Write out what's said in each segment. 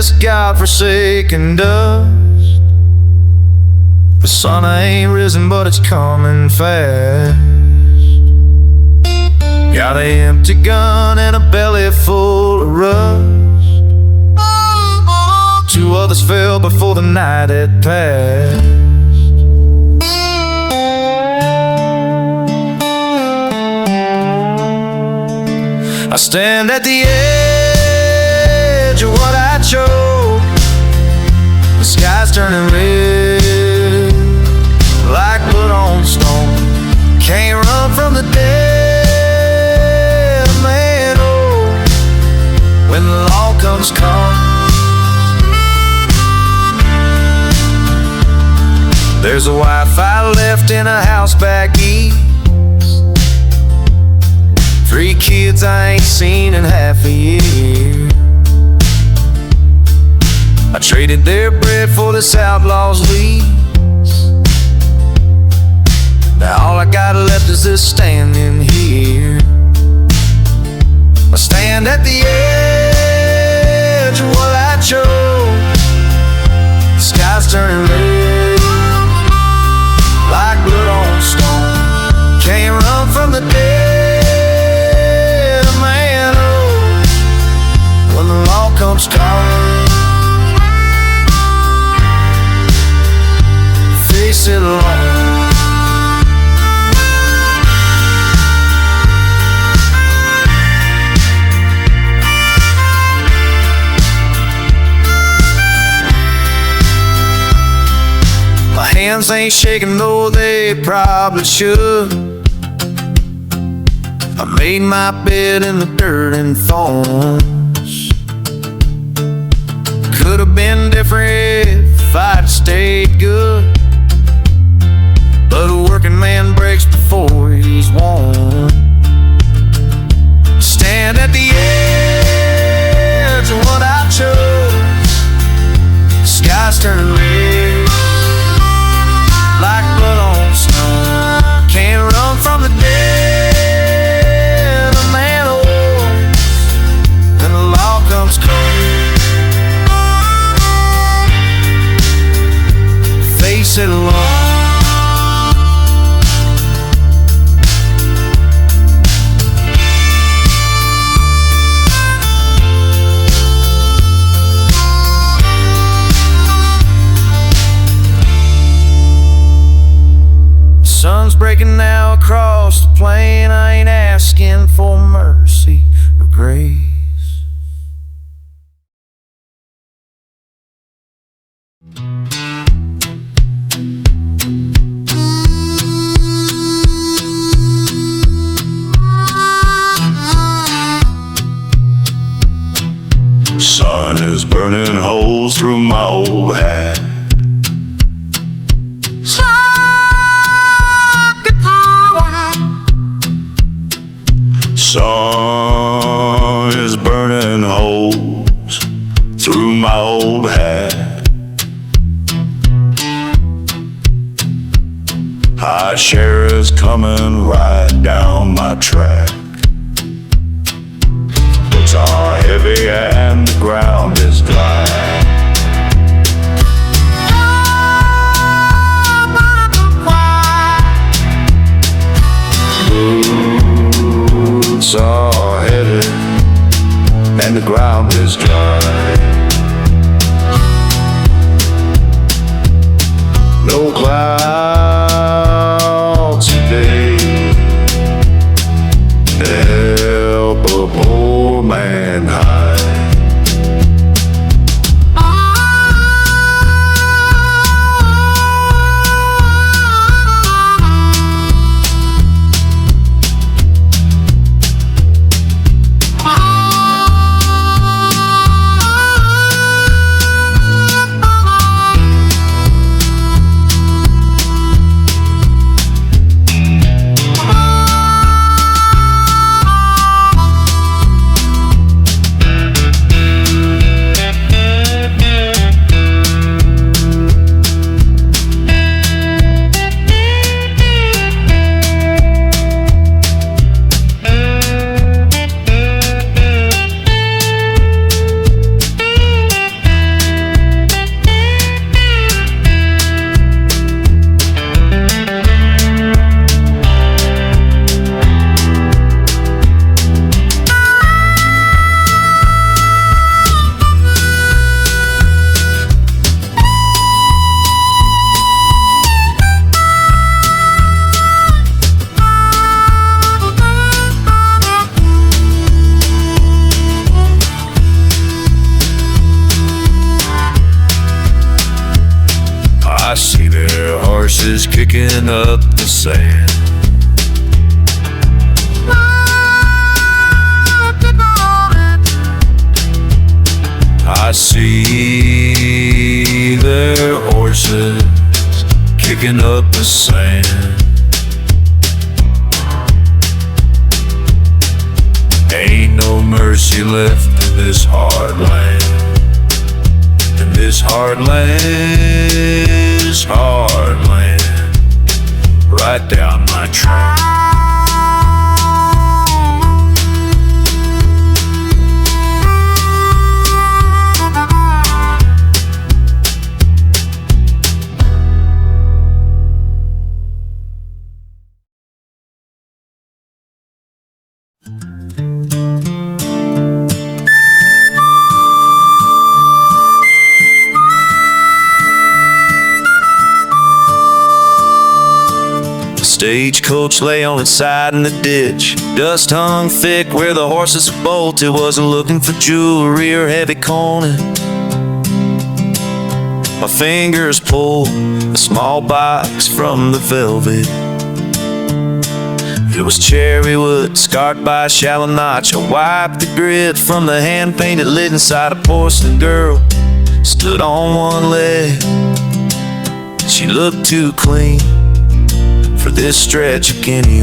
this godforsaken dust. The sun ain't risen, but it's coming fast. Got an empty gun and a belly full of rust. 2 others fell before the night had passed. I stand at the edge of what I chose. The sky's turning red, like blood on stone. Can't run from the dead, man, oh. When the law comes calling, there's a Wi-Fi left in a house back east. 3 kids I ain't seen in half a year. I traded their bread for this outlaw's lease. Now all I got left is this standing here. I stand at the edge of what I chose. The sky's turning red, like blood on stone. Can't run from the dead, man, oh. When the law comes calling, face it alone. My hands ain't shaking though they probably should. I made my bed in the dirt and thorns. Could have been different if I'd stayed good, but a working man breaks before he's won. Stand at the edge of what I chose. The sky's turning red, like blood on stone. Can't run from the dead, a man old, and the law comes calling. Face it alone. Sun's breaking now across the plain. I ain't asking for mercy or grace. Sun is burning holes through my old hat. Sun is burning holes through my old hat. High sheriff's coming right down my track. Books are heavy and the ground is dry. Boots are heavy and the ground is dry. No clouds today help a poor man hide. horses kicking up the sand. I see their horses kicking up the sand. Ain't no mercy left in this hard land. And this hard land is hard land, right down my track. Stagecoach lay on its side in the ditch. Dust hung thick where the horses were bolted. Wasn't looking for jewelry or heavy coining. My fingers pulled a small box from the velvet. It was cherry wood, scarred by a shallow notch. I wiped the grit from the hand-painted lid inside. A porcelain girl stood on one leg. She looked too clean for this stretch of Guinea.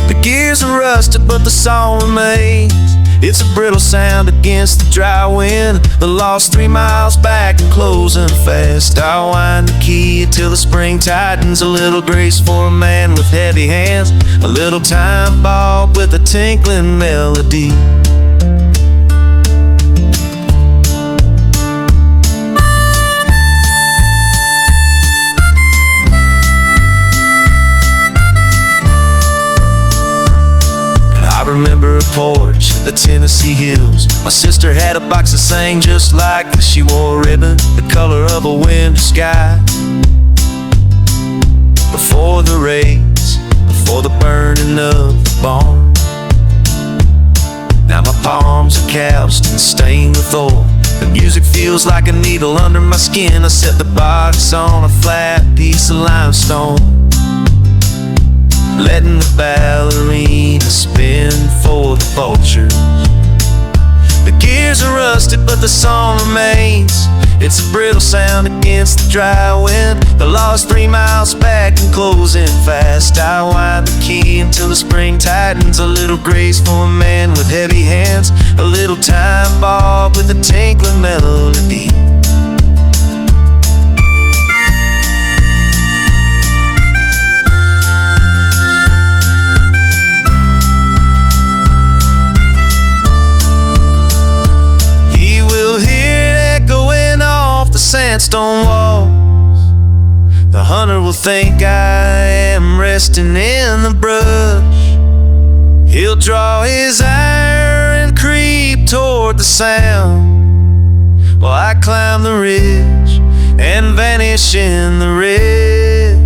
The gears are rusted, but the song remains. It's a brittle sound against the dry wind. The lost 3 miles back and closing fast. I'll wind the key till the spring tightens. A little grace for a man with heavy hands. A little time bob with a tinkling melody. I remember a porch, the Tennessee hills. My sister had a box that sang just like this. She wore a ribbon, the color of a winter sky. Before the rains, before the burning of the barn. Now my palms are calloused and stained with oil. The music feels like a needle under my skin. I set the box on a flat piece of limestone, letting the ballerina spin for the vultures. The gears are rusted, but the song remains. It's a brittle sound against the dry wind. The lost 3 miles back and closing fast. I wind the key until the spring tightens. A little grace for a man with heavy hands. A little time bob with a tinkling melody. Sandstone walls. The hunter will think I am resting in the brush. He'll draw his ire and creep toward the sound, while I climb the ridge and vanish in the red.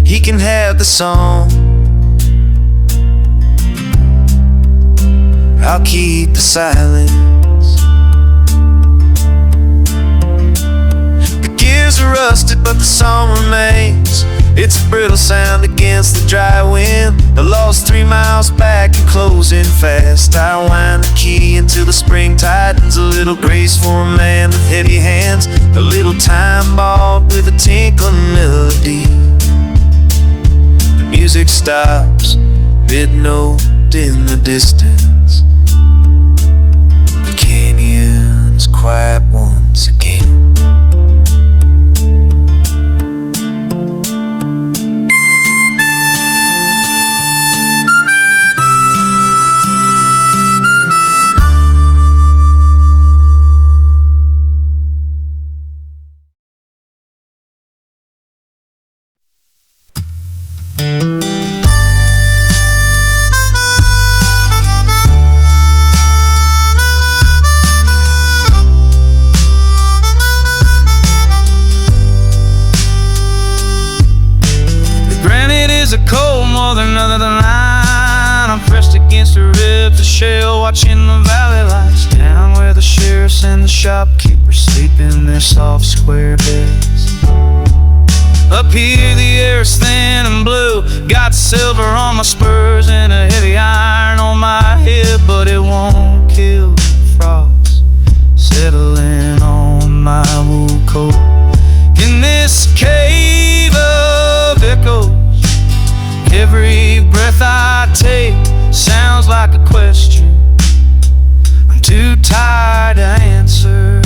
He can have the song, I'll keep the silence. Are rusted, but the song remains. It's a brittle sound against the dry wind. The lost 3 miles back and closing fast. I wind the key until the spring tightens. A little grace for a man with heavy hands. A little time bob with a tinkling melody. The music stops, mid-note in the distance. The canyon's quiet once again. Watching the valley lights down where the sheriffs and the shopkeepers sleep in their soft square beds. Up here the air's thin and blue. Got silver on my spurs and a heavy iron on my hip, but it won't kill the frogs settling on my wool coat. In this cave of echoes, every breath I take sounds like a question I'm too tired to answer.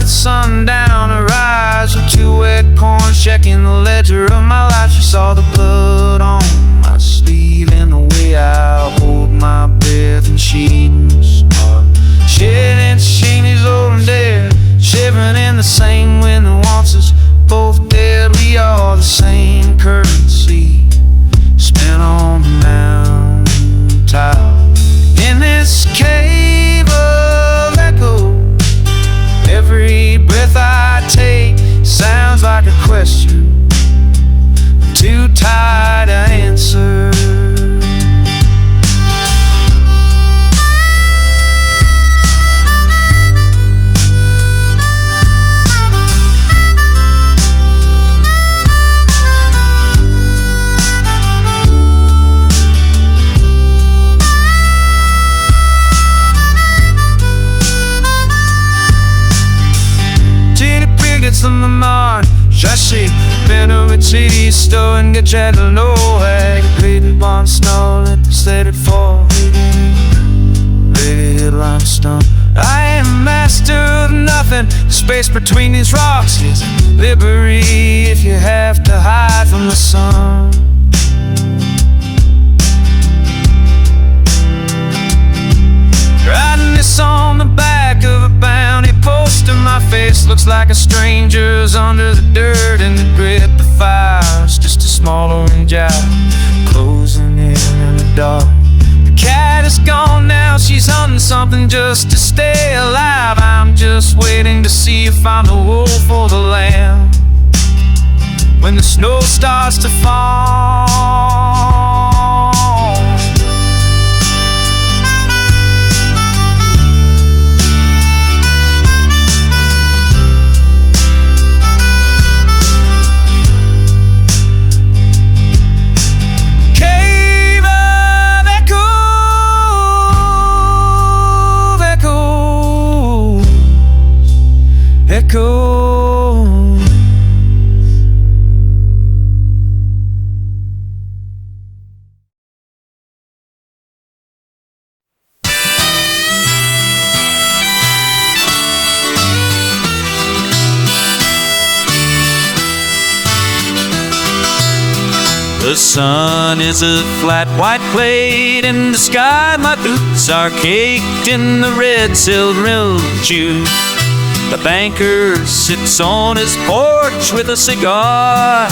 Sundown, a rise with two wet corns, checking the ledger of my life. She saw the blood on my sleeve and the way I hold my breath, and she shedding shame is old and dead, shivering in the same wind that wants us both dead. We are the same currency spent on the mountain top. In this cave of echo, every breath I take sounds like a question I'm too tired to answer. From the mine, chassis, Benowitz City, store and get you to know. Hey, baby, one snow, let the steady fall. Baby, hit limestone. I am master of nothing. The space between these rocks is liberty if you have to hide from the sun. Riding this on the back of a bounty poster, my face looks like a stranger's under the dirt, and the grip of fire's just a small orange eye closing in the dark. The cat is gone now, she's hunting something just to stay alive. I'm just waiting to see if I'm the wolf or the lamb when the snow starts to fall. The sun is a flat white plate in the sky. My boots are caked in the red-sealed mildew. The banker sits on his porch with a cigar,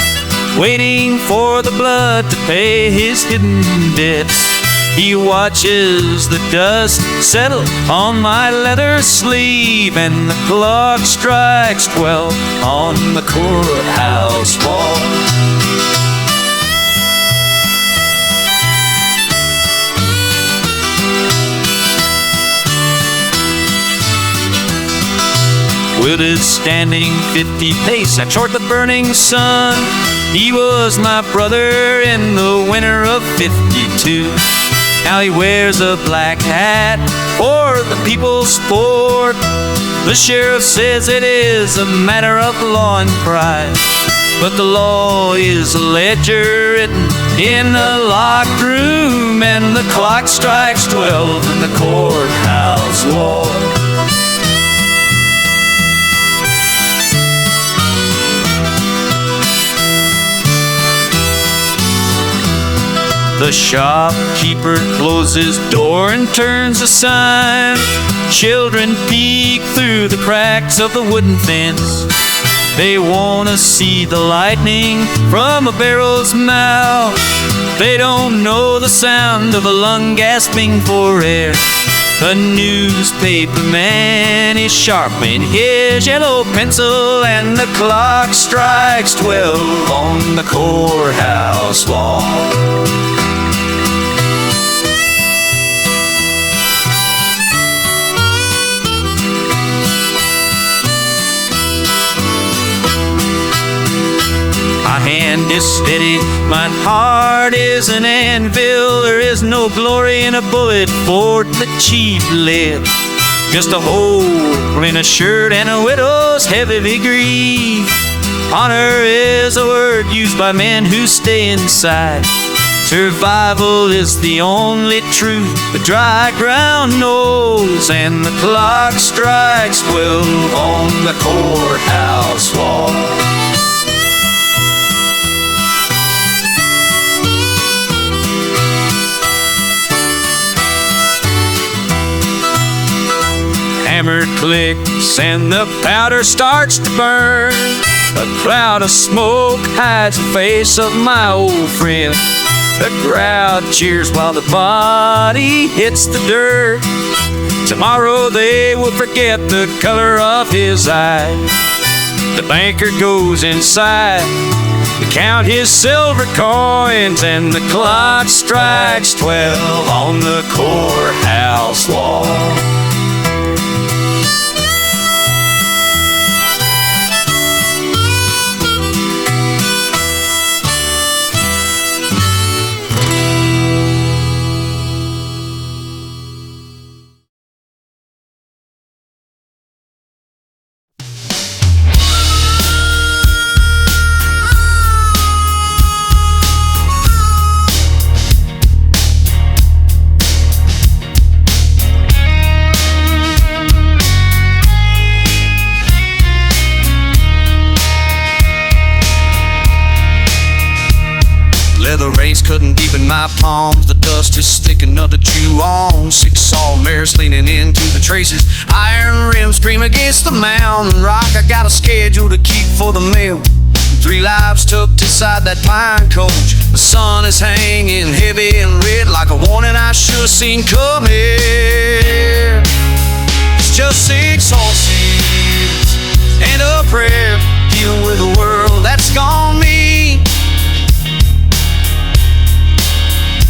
waiting for the blood to pay his hidden debts. He watches the dust settle on my leather sleeve, and the clock strikes 12 on the courthouse wall. Wood is standing 50 pace athwart the burning sun. He was my brother in the winter of '52. Now he wears a black hat for the people's sport. The sheriff says it is a matter of law and pride, but the law is a ledger written in a locked room, and the clock strikes 12 in the courthouse wall. The shopkeeper closes his door and turns a sign. Children peek through the cracks of the wooden fence. They want to see the lightning from a barrel's mouth. They don't know the sound of a lung gasping for air. The newspaper man is sharpening his yellow pencil, and the clock strikes 12 on the courthouse lawn. My hand is steady, my heart is an anvil. There is no glory in a bullet for the cheap lip. Just a hole in a shirt and a widow's heavy grief. Honor is a word used by men who stay inside. Survival is the only truth the dry ground knows, and the clock strikes 12 on the courthouse wall. Hammer clicks and the powder starts to burn. A cloud of smoke hides the face of my old friend. The crowd cheers while the body hits the dirt. Tomorrow they will forget the color of his eyes. The banker goes inside to count his silver coins, and the clock strikes 12 on the courthouse wall. Leather reins cutting deep in my palms. The dust is thick enough to chew on. 6 saw mares leaning into the traces. Iron rims scream against the mountain rock. I got a schedule to keep for the mail. 3 lives tucked inside that pine coach. The sun is hanging heavy and red, like a warning I should have seen coming. It's just 6 horses and a prayer, dealing with a world that's gone me.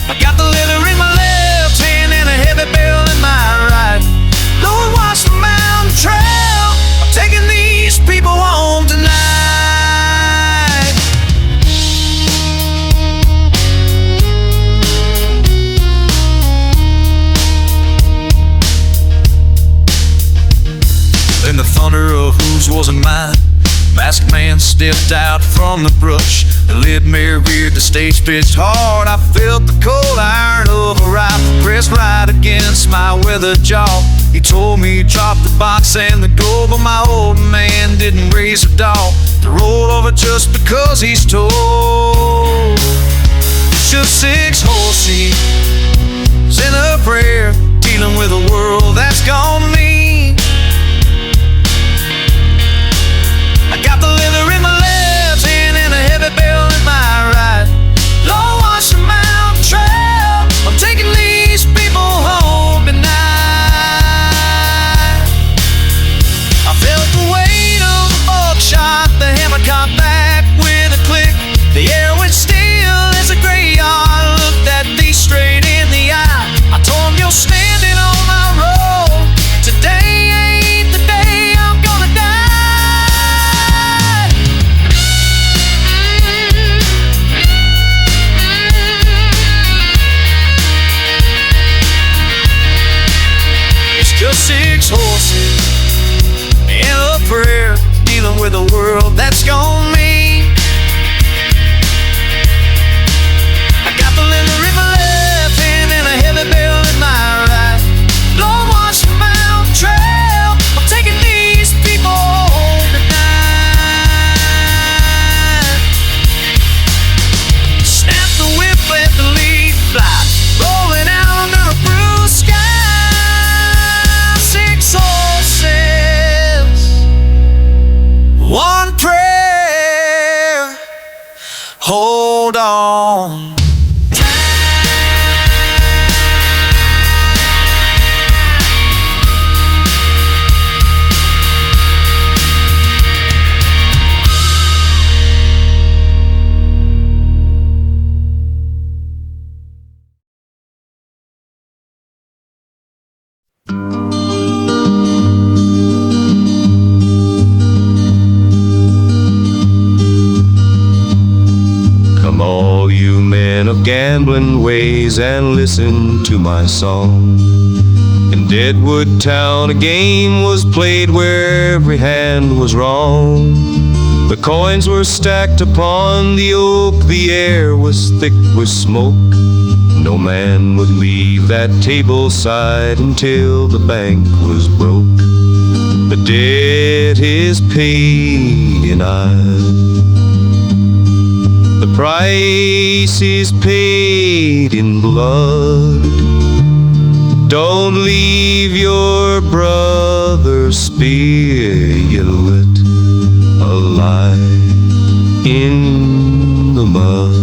I got the leather in my left hand and a heavy bell in my right. Lord, watch the mountain trail. I'm taking these people home tonight. Then the thunder of hooves wasn't mine. Masked man stepped out from the brush. The lid mare reared, the stage pitched hard. I felt the cold iron of a rifle pressed right against my weathered jaw. He told me drop the box and the gold, but my old man didn't raise a dog to roll over just because he's told. It's just 6 horses in a prayer, dealing with a world that's gone mean. I got the leather in my left hand and a heavy bell in my right. Lord, watch the mountain trail. I'm taking these people home tonight. I felt the weight of the buckshot. The hammer caught back with a click. The air went still as a graveyard looked at me straight in the eye. I told him, you're standing on my road. Today ain't the day I'm gonna die. Just 6 horses and a prayer, dealing with a world that's gone mean. I got the leather in my left hand and a heavy bell in my right. Lord, watch the mountain trail. I'm taking these people home tonight. Snap the whip, let the lead fly, rolling out under a blue sky. 6 horses, 1 prayer. Hold on. rambling ways and listen to my song. In Deadwood town a game was played where every hand was wrong. The coins were stacked upon the oak, the air was thick with smoke. No man would leave that table side until the bank was broke. The debt is paid and the price is paid in blood. Don't leave your brother spirit alive in the mud.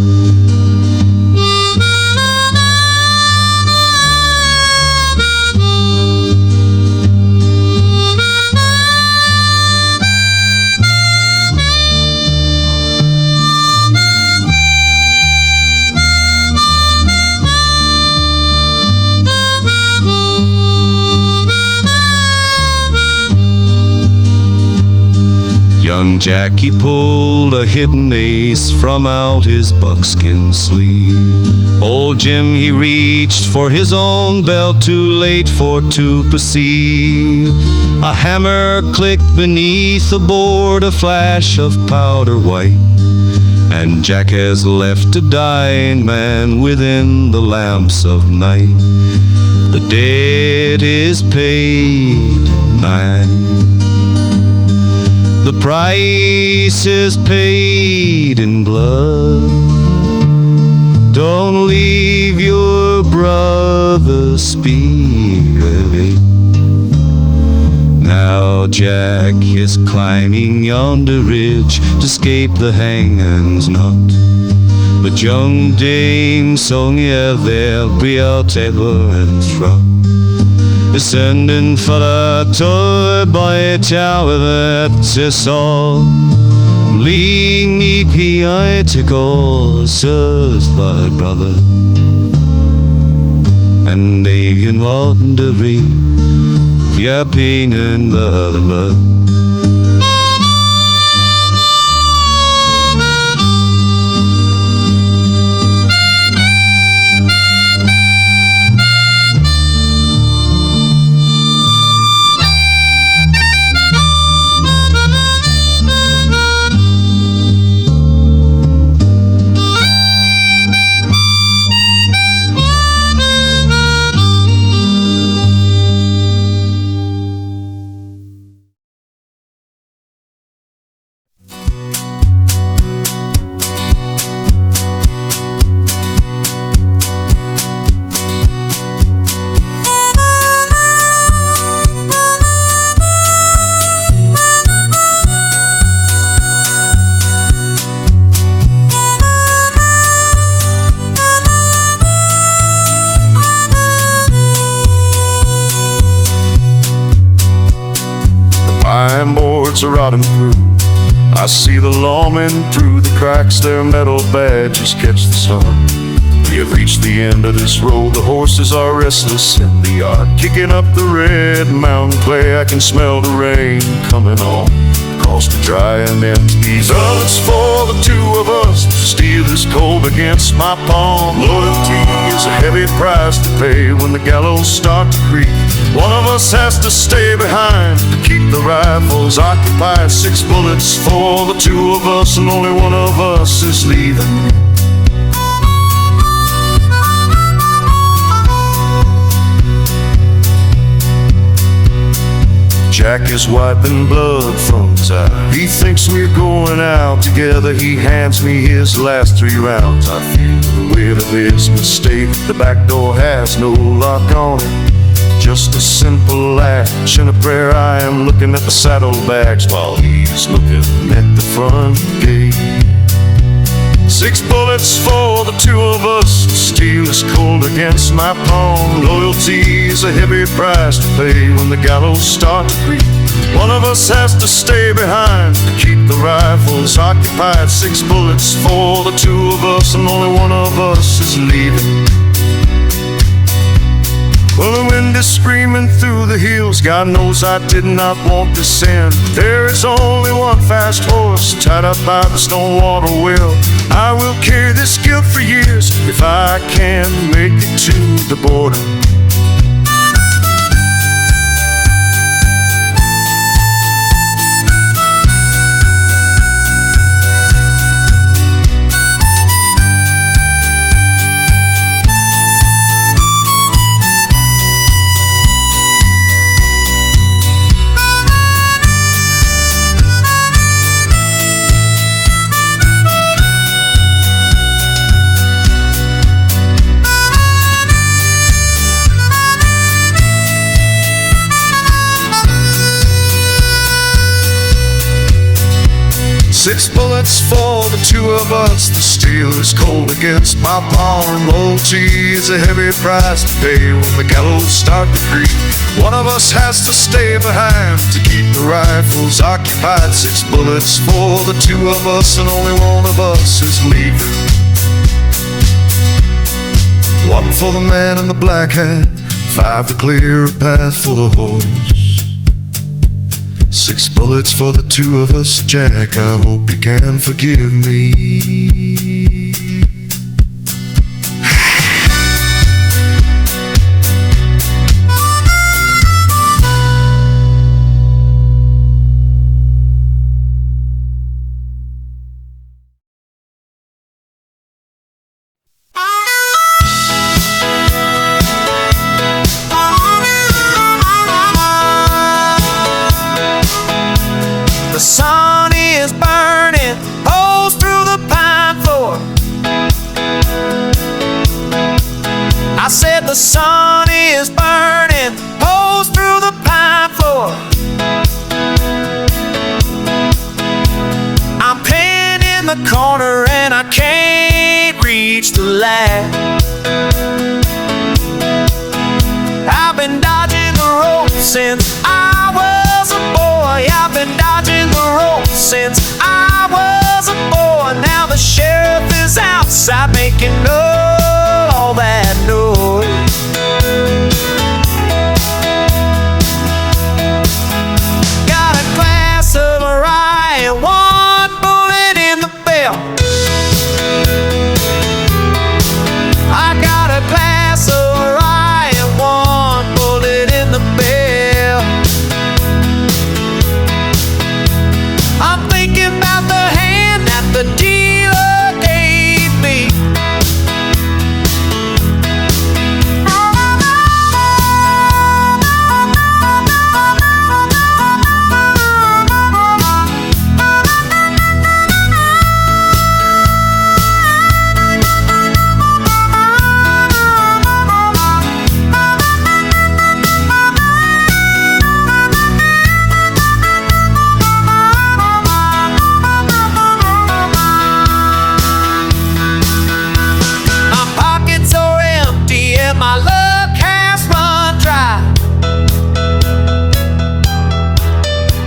Young Jackie pulled a hidden ace from out his buckskin sleeve. Old Jim, he reached for his own belt, too late for to perceive. A hammer clicked beneath the board, a flash of powder white, and Jack has left a dying man within the lamps of night. The debt is paid tonight. The price is paid in blood. Don't leave your brother's spirit. Now Jack is climbing yonder ridge to escape the hangman's knot. But young Dame Sonia, there'll be a table and truck. Descending for the toy by a tower that's a song. Leading me pietical, sirs, my brother. And they can wandering, your pain and the blood. Iron boards are rotting through. I see the lawmen through the cracks, their metal badges catch the sun. We have reached the end of this road, the horses are restless in the yard, kicking up the red mountain clay. I can smell the rain coming on across the dry and empty. It's for the two of us to steal this cold against my palm. Loyalty is a heavy price to pay when the gallows start to creak. One of us has to stay behind to keep the rifles occupied. 6 bullets for the two of us, and only one of us is leaving. Jack is wiping blood from his eye. He thinks we're going out together. He hands me his last 3 rounds. I feel the weight of his mistake. The back door has no lock on it, just a simple latch and a prayer. I am looking at the saddlebags while he's looking at the front gate. 6 bullets for the two of us. Steel is cold against my palm. Loyalty's a heavy price to pay when the gallows start to creep. One of us has to stay behind to keep the rifles occupied. 6 bullets for the two of us, and only one of us is leaving. Well, the wind is screaming through the hills. God knows I did not want this end. There is only one fast horse tied up by the stone water well. I will carry this guilt for years if I can make it to the border. Six bullets for the two of us. The steel is cold against my palm. Loyalty is a heavy price to pay when the gallows start to creep. One of us has to stay behind to keep the rifles occupied. Six bullets for the two of us, and only one of us is leaving. One for the man in the black hat, 5 to clear a path for the horse. 6 bullets for the two of us, Jack. I hope you can forgive me. The sun is burning holes through the pine floor. I said the sun is burning holes through the pine floor. I'm pinned in the corner and I can't reach the light. I've been dodging the road since I was a boy. I've been dodging the road since I was a boy. Now the sheriff is outside making all that noise. Got a glass of rye and 1 bullet in the bell. I got a glass of rye and 1 bullet in the bell. I'm thinking about the hand that the dealer gave me. My pockets are empty and my luck has run dry.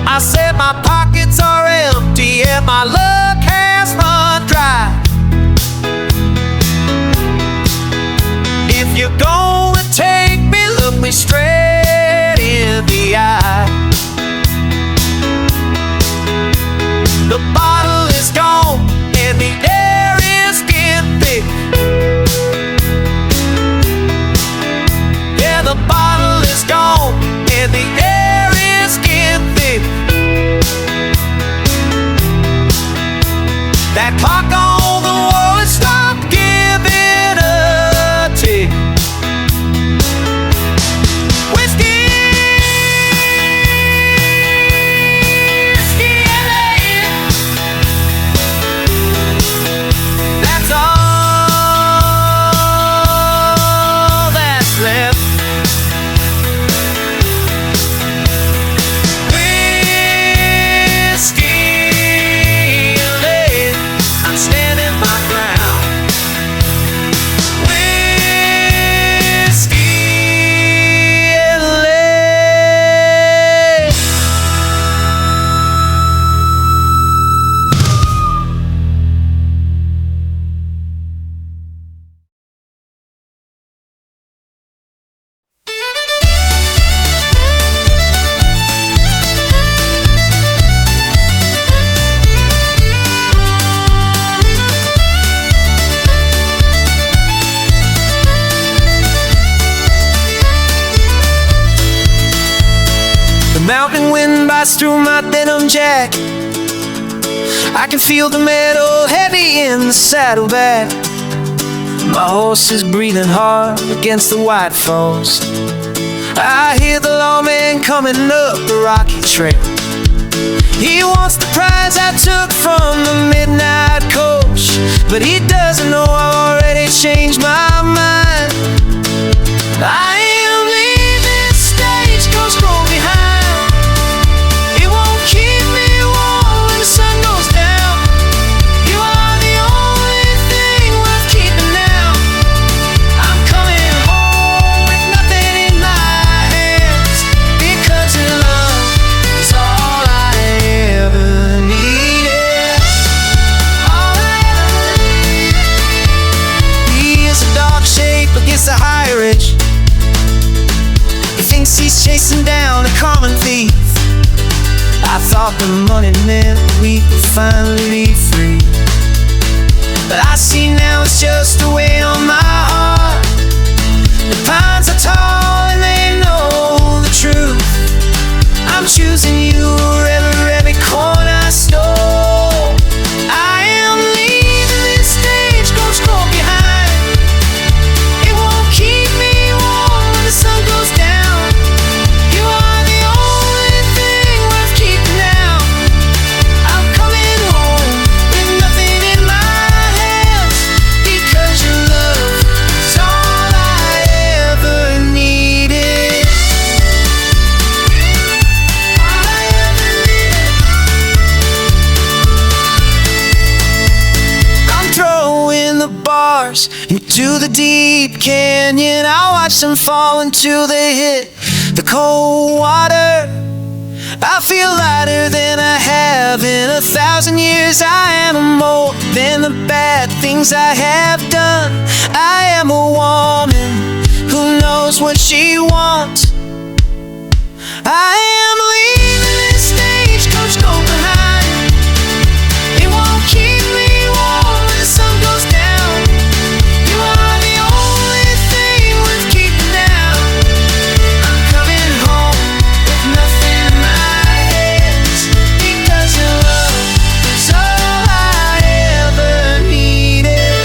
I said my pockets are empty and my luck has run dry. If you're gonna take me, look me straight in the eye. The bottle is gone and the air is getting thick. Yeah, the bottle is gone and the air is getting thick. That clock on the wall has stopped giving a tick. Whiskey, whiskey and lead. That's all that's left. Whiskey and lead. I'm standing slice through my denim jacket. I can feel the metal heavy in the saddlebag. My horse is breathing hard against the white foes. I hear the lawman coming up the rocky trail. He wants the prize I took from the midnight coach, but he doesn't know I've already changed my mind. I am leaving Stagecoach Gold behind. It won't keep me warm when the sun goes down. You are the only thing worth keeping now. I'm coming home with nothing in my hands, because your love is all I ever needed. All I ever needed. He is a dark shape against the high ridge. He thinks he's chasing down a common thief. I thought the money meant we could finally be free, but I see now it's just a weight on my heart. The pines are tall and they know the truth. I'm choosing you over every coin I stole. I am leaving this stagecoach gold behind. It won't keep me warm when the sun goes down. You are the only thing worth keeping now. I'm coming home with nothing in my hands, because your love is all I ever needed. All I ever needed. I'm throwing the bars into the deep canyon. I watch them fall until they hit the cold water. I feel lighter than I have in 1,000 years. I am more than the bad things I have done. I am a woman who knows what she wants. I am leaving this stagecoach gold behind. It won't keep me warm when the sun goes down. You are the only thing worth keeping now. I'm coming home with nothing in my hands, because your love is all I ever needed.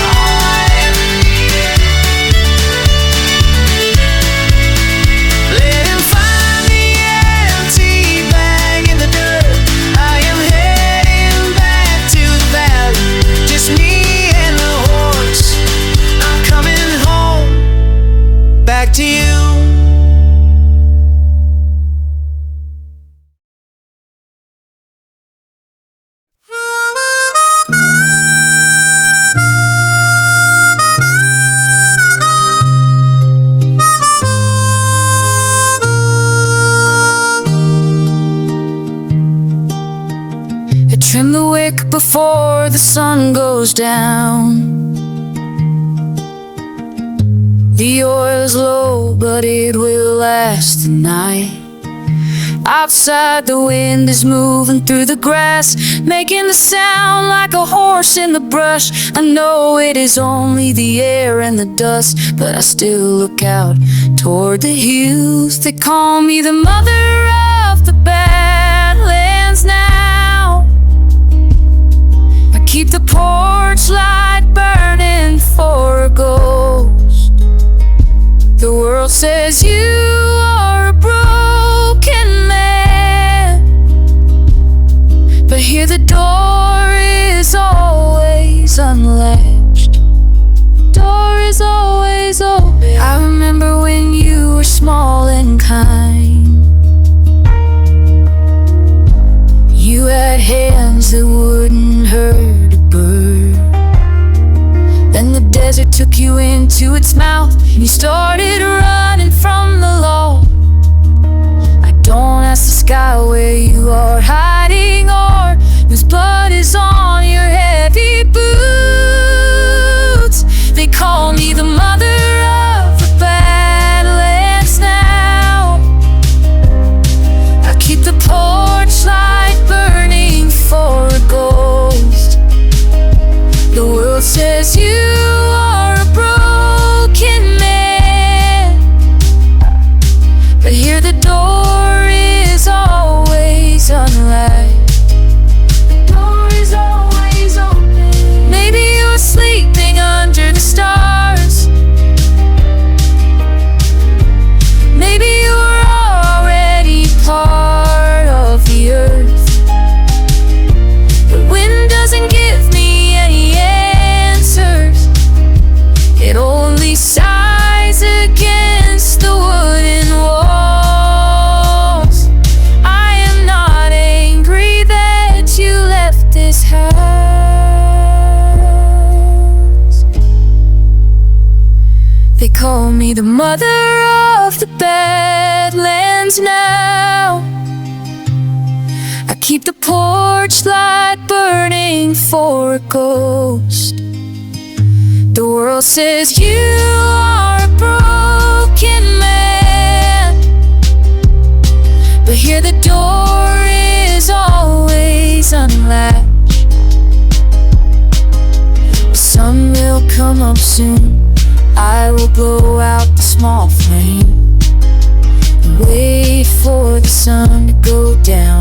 All I ever needed. Let him find the empty bag in the dirt. I am heading back to the valley, just me and the horse. I'm coming home, back to you. I trim the wick before the sun goes down. The oil's low, but it will last the night. Outside the wind is moving through the grass, making the sound like a horse in the brush. I know it is only the air and the dust, but I still look out toward the hills. They call me the mother of the Badlands now. I keep the porch light burning for a ghost. The world says you are a broken man, but here the door is always unlatched. Door is always open. I remember when you were small and kind. You had hands that wouldn't hurt a bird. Then the desert took you into its mouth, and you started running from the law. I don't ask the sky where you are hiding, or whose blood is on your heavy boots. They call me the mother of the Badlands now. I keep the porch light burning for a ghost. The world says you are a broken man, but here the call me the mother of the Badlands now. I keep the porch light burning for a ghost. The world says you are a broken man, but here the door is always unlatched. The sun will come up soon. I will blow out the small flame and wait for the sun to go down.